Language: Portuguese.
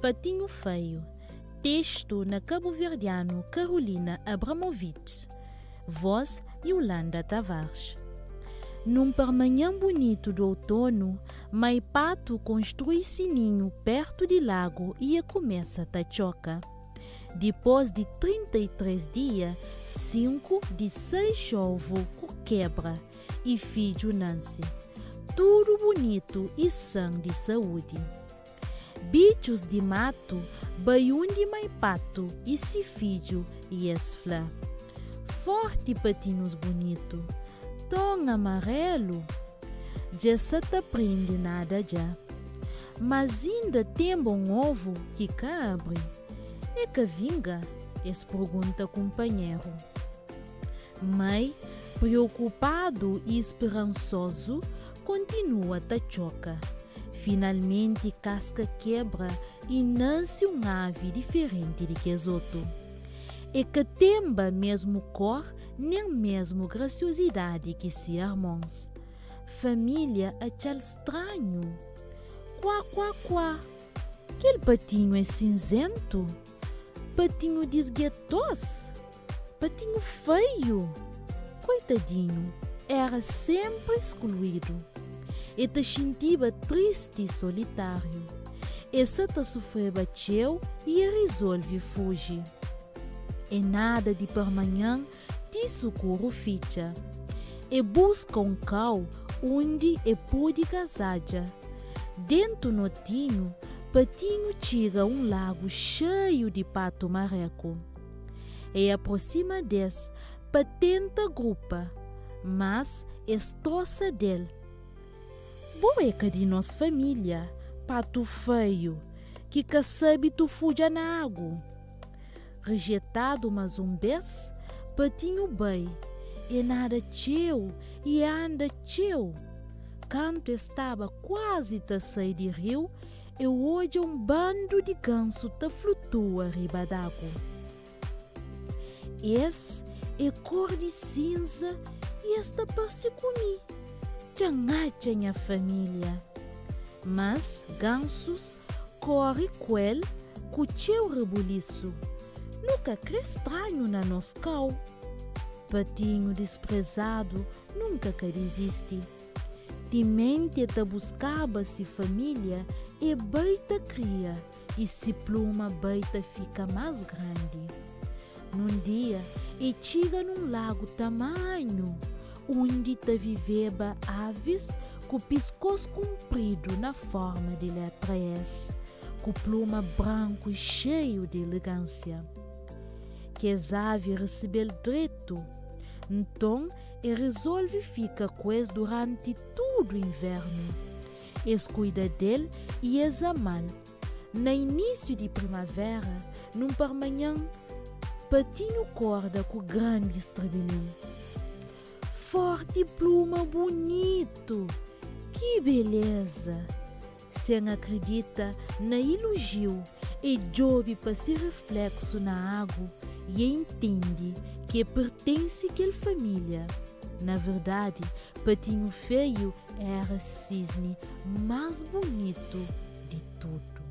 Patinho Feio. Texto na cabo-verdiano Carolina Abramovich. Voz Yolanda Tavares. Num parmanhã bonito do outono, Mai Pato constrói sininho perto de lago e começa a tachoca. Depois de 33 dias, 5 de 6 ovos quebra e filho nasce. Tudo bonito e sã de saúde. Bichos de mato, baiun de Mai Pato e se filho e esfla. Forte patinhos bonito, tom amarelo, já se te prende nada já. Mas ainda tem bom ovo que cabre. É que vinga? Es pergunta companheiro. Mãe, preocupado e esperançoso, continua a tachoca. Finalmente casca quebra e nasce um ave diferente de que as outras. É que temba mesmo cor, nem mesmo graciosidade que se irmãos. Família achal estranho. Quá, quá, quá. Aquele patinho é cinzento? Patinho desguetos? Patinho feio? Coitadinho, era sempre excluído. E te sentia triste e solitário. E se te sofrer bateu e resolve fugir. E nada de permanhã te socorro ficha. E busca um cão onde pode casar. Dentro no tinho, Patinho chega um lago cheio de pato marreco. E aproxima desse, patenta grupa, mas estroça dele. Boeca de nossa família, pato feio, que sabe tu fuja na água. Rejeitado mais um vez, Patinho bem, e nada teu, e anda teu. Quando estava quase a sair de rio, eu hoje um bando de ganso te flutua riba d'água. Esse é cor de cinza e esta parece comigo. Tchangacha minha família. Mas gansos corre com ele, com o seu rebuliço. Nunca crê estranho na nossa cal. Patinho desprezado nunca quer desistir. Temente te buscava-se família e beita cria, e se pluma beita fica mais grande. Num dia, chega num lago tamanho, onde te viveva aves com pescoço comprido na forma de letra S, com pluma branco e cheio de elegância. Que as aves recebeu direito, então resolve ficar com eles durante todo o inverno. Eles cuida dele e eles amam. No início de primavera, num parmanhã, Patinho corda com grande estrebelim. Forte pluma bonito, que beleza! Sem acredita na elogio e jobe para se reflexo na água e entende que pertence àquela família. Na verdade, Patinho Feio era cisne mais bonito de tudo.